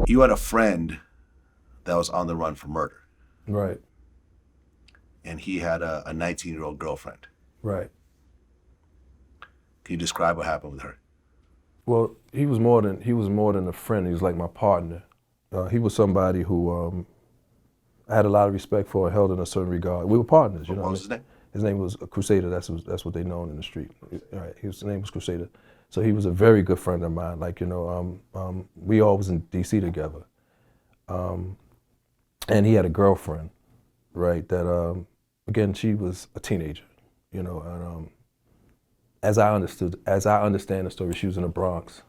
You had a friend that was on the run for murder, Right, and he had a 19-year-old girlfriend. right. Can you describe what happened with her? Well, he was more than a friend. He was like my partner. He was somebody who I had a lot of respect for and held in a certain regard. We were partners, you know. What was his name? His name was Crusader. That's what they known in the street. Right. His name was Crusader. So he was a very good friend of mine. Like, you know, we all was in D.C. together, and he had a girlfriend, right? That again, she was a teenager, you know. And as I understand the story, she was in the Bronx,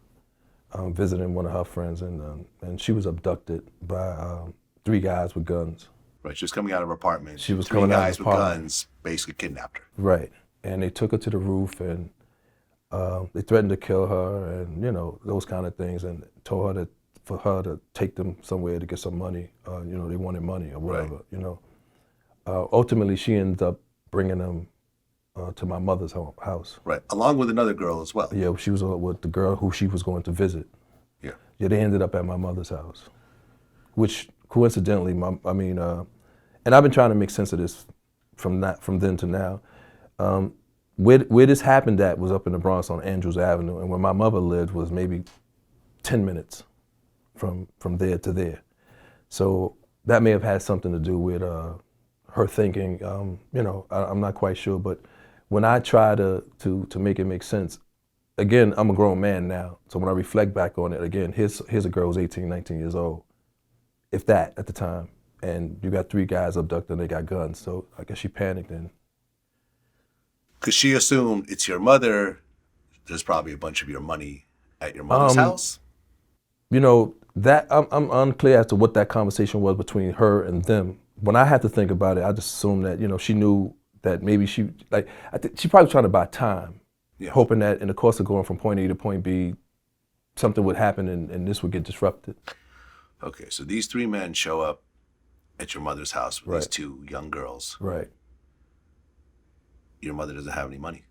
visiting one of her friends, and she was abducted by 3 guys with guns. Right, she was coming out of her apartment. She was 3 coming out of guys the with apartment. guns basically kidnapped her. Right, and they took her to the roof, and they threatened to kill her, and you know, those kind of things, and told her that for her to take them somewhere to get some money. You know, they wanted money or whatever. Right. You know, ultimately she ended up bringing them to my mother's house. Right, along with another girl as well. Yeah, she was with the girl who she was going to visit. Yeah. Yeah, they ended up at my mother's house, which coincidentally, and I've been trying to make sense of this from then to now. Where this happened at was up in the Bronx on Andrews Avenue, and where my mother lived was maybe 10 minutes from there to there. So that may have had something to do with her thinking. You know, I'm not quite sure, but when I try to make it make sense, again, I'm a grown man now, so when I reflect back on it, again, here's a girl who's 18, 19 years old, if that, at the time, and you got 3 guys abducted and they got guns, so I guess she panicked and... Because she assumed it's your mother, there's probably a bunch of your money at your mother's house? You know, that I'm unclear as to what that conversation was between her and them. When I had to think about it, I just assumed that, you know, she knew that maybe she probably trying to buy time, Yeah. hoping that in the course of going from point A to point B, something would happen and this would get disrupted. Okay, so these 3 men show up at your mother's house with Right. these 2 young girls. Right. Your mother doesn't have any money.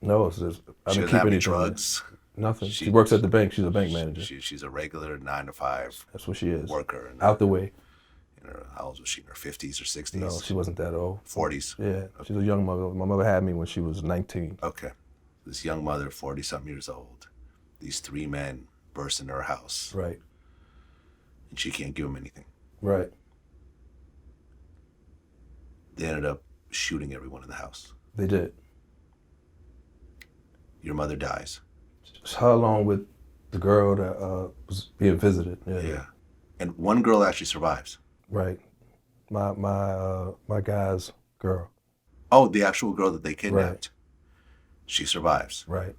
No, it's just, I She didn't doesn't keep have any anything. drugs. Nothing. She works at the bank. She's a bank manager. She's a regular 9-to-5 That's what she is. worker. Out the way. How old was she? In her 50s or 60s? No, she wasn't that old. 40s? Yeah, she was a young mother. My mother had me when she was 19. Okay. This young mother, 40-something years old. These 3 men burst into her house. Right. And she can't give them anything. Right. They ended up shooting everyone in the house. They did. Your mother dies. It's her along with the girl that was being visited. Yeah. And one girl actually survives. Right. My guy's girl. Oh, the actual girl that they kidnapped. Right. She survives. Right.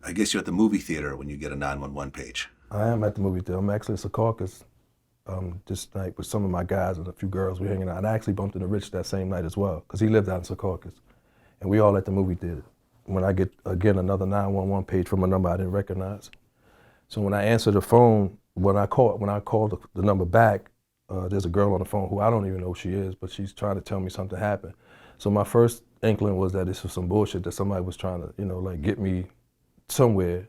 I guess you're at the movie theater when you get a 911 page. I am at the movie theater. I'm actually at Secaucus, just like with some of my guys and a few girls. We're hanging out. And I actually bumped into Rich that same night as well, because he lived out in Secaucus. And we all at the movie theater. When I get, again, another 911 page from a number I didn't recognize. So when I answer the phone, when I call the number back, there's a girl on the phone who I don't even know who she is, but she's trying to tell me something happened. So my first inkling was that this was some bullshit, that somebody was trying to, you know, like get me somewhere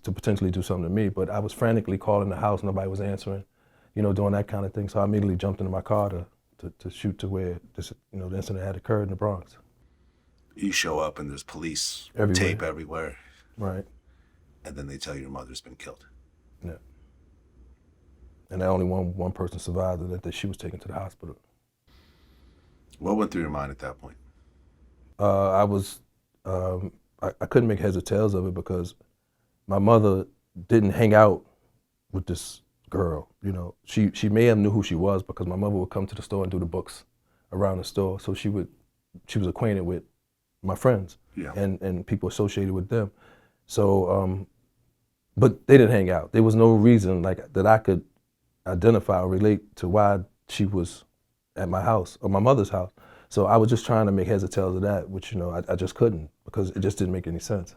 to potentially do something to me. But I was frantically calling the house, nobody was answering, you know, doing that kind of thing. So I immediately jumped into my car to shoot to where this, you know, the incident had occurred in the Bronx. You show up and there's police Everywhere. tape everywhere. Right. And then they tell you your mother's been killed. Yeah. And that only one person survived, and that she was taken to the hospital. What went through your mind at that point? I couldn't make heads or tails of it because my mother didn't hang out with this girl. You know, she may have knew who she was because my mother would come to the store and do the books around the store. So she was acquainted with my friends. Yeah. and people associated with them. So, but they didn't hang out. There was no reason like that I could identify or relate to why she was at my house or my mother's house. So I was just trying to make heads or tails of that, which, you know, I just couldn't because it just didn't make any sense.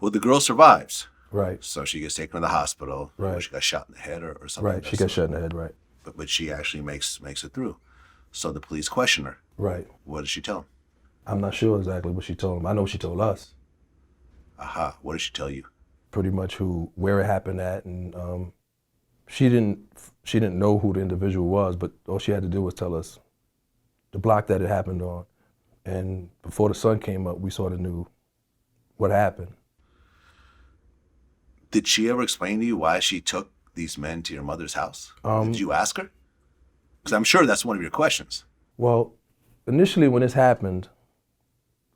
Well, the girl survives. Right. So she gets taken to the hospital. Right. Where she got shot in the head or something. Right. She got shot in the head. Right. But she actually makes it through. So the police question her. Right. What did she tell them? I'm not sure exactly what she told them. I know she told us. Aha. What did she tell you? pretty much where it happened at, and she didn't know who the individual was, but all she had to do was tell us the block that it happened on. And before the sun came up, we sort of knew what happened. Did she ever explain to you why she took these men to your mother's house? Did you ask her? Because I'm sure that's one of your questions. Well, initially when this happened,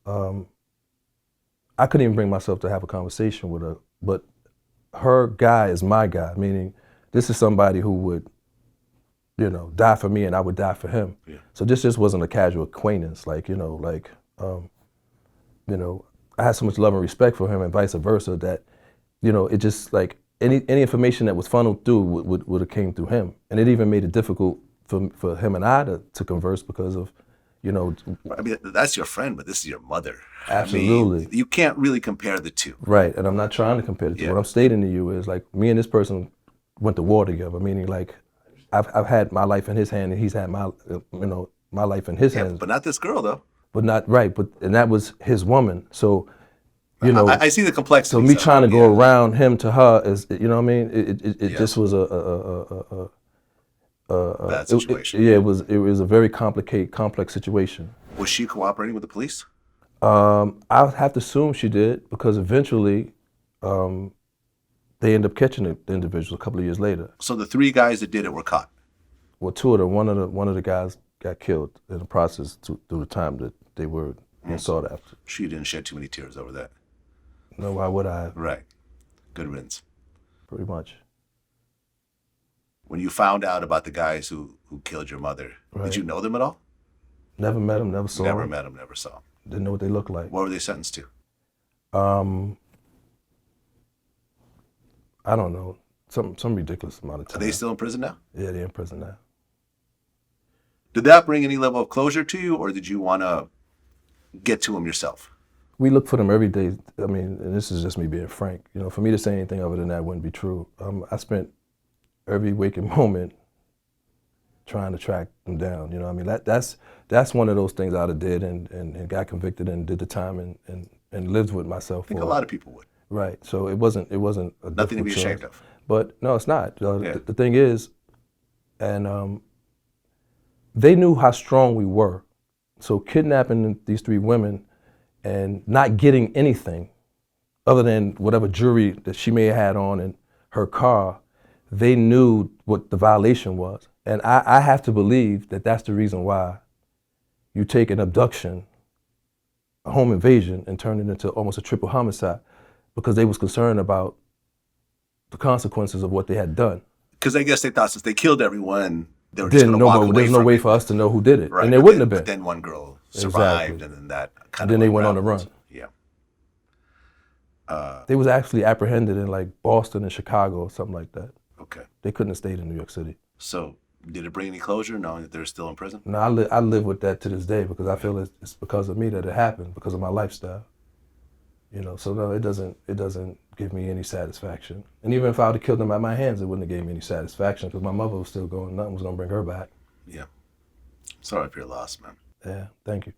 I couldn't even bring myself to have a conversation with her, but her guy is my guy, meaning this is somebody who would, die for me and I would die for him. Yeah. So this just wasn't a casual acquaintance, I had so much love and respect for him and vice versa that, it just like any information that was funneled through would have came through him. And it even made it difficult for him and I to converse because of, I mean, that's your friend, but this is your mother. Absolutely. I mean, you can't really compare the two. Right, and I'm not trying to compare the two. Yeah. What I'm stating to you is like me and this person went to war together, meaning like I've had my life in his hand and he's had my life in his hands. But not this girl though. But not right, and that was his woman. So, I see the complexity. So me trying to go around him to her is, it just was bad situation. it was a very complex situation. Was she cooperating with the police? I would have to assume she did because eventually they ended up catching the individual a couple of years later. So the 3 guys that did it were caught. Well, 2 of them. One of the guys got killed in the process through the time that they were being sought after. She didn't shed too many tears over that. No, why would I? Right. Good riddance. Pretty much. When you found out about the guys who killed your mother, Right. Did you know them at all? Never met them, never saw Never them. met them, never saw them. Didn't know what they looked like. What were they sentenced to? I don't know. Some ridiculous amount of Are time. they still in prison now? Yeah, they're in prison now. Did that bring any level of closure to you, or did you want to get to them yourself? We look for them every day. I mean, and this is just me being frank. For me to say anything other than that wouldn't be true. I spent every waking moment trying to track them down. I mean, that's one of those things I'd have did and got convicted and did the time and lived with myself. I think a lot of people would. Right. So it wasn't a Nothing to be difficult ashamed choice. of. But no, it's not. Yeah. The thing is, and they knew how strong we were. So kidnapping these 3 women and not getting anything other than whatever jewelry that she may have had on in her car, they knew what the violation was. And I have to believe that that's the reason why you take an abduction, a home invasion, and turn it into almost a triple homicide, because they was concerned about the consequences of what they had done. Because I guess they thought since they killed everyone, they were just going to walk away There's no from way it. for us to know who did it. Right. And there wouldn't have been. But then one girl survived, Exactly. and then that kind And of then they went on the unraveled. run. Yeah. They was actually apprehended in like Boston and Chicago or something like that. Okay. They couldn't have stayed in New York City. So did it bring any closure knowing that they're still in prison? No, I live with that to this day because I feel it's because of me that it happened, because of my lifestyle. So no, it doesn't give me any satisfaction. And even if I would have killed them at my hands, it wouldn't have gave me any satisfaction because my mother was still going, nothing was going to bring her back. Yeah. Sorry for your loss, man. Yeah, thank you.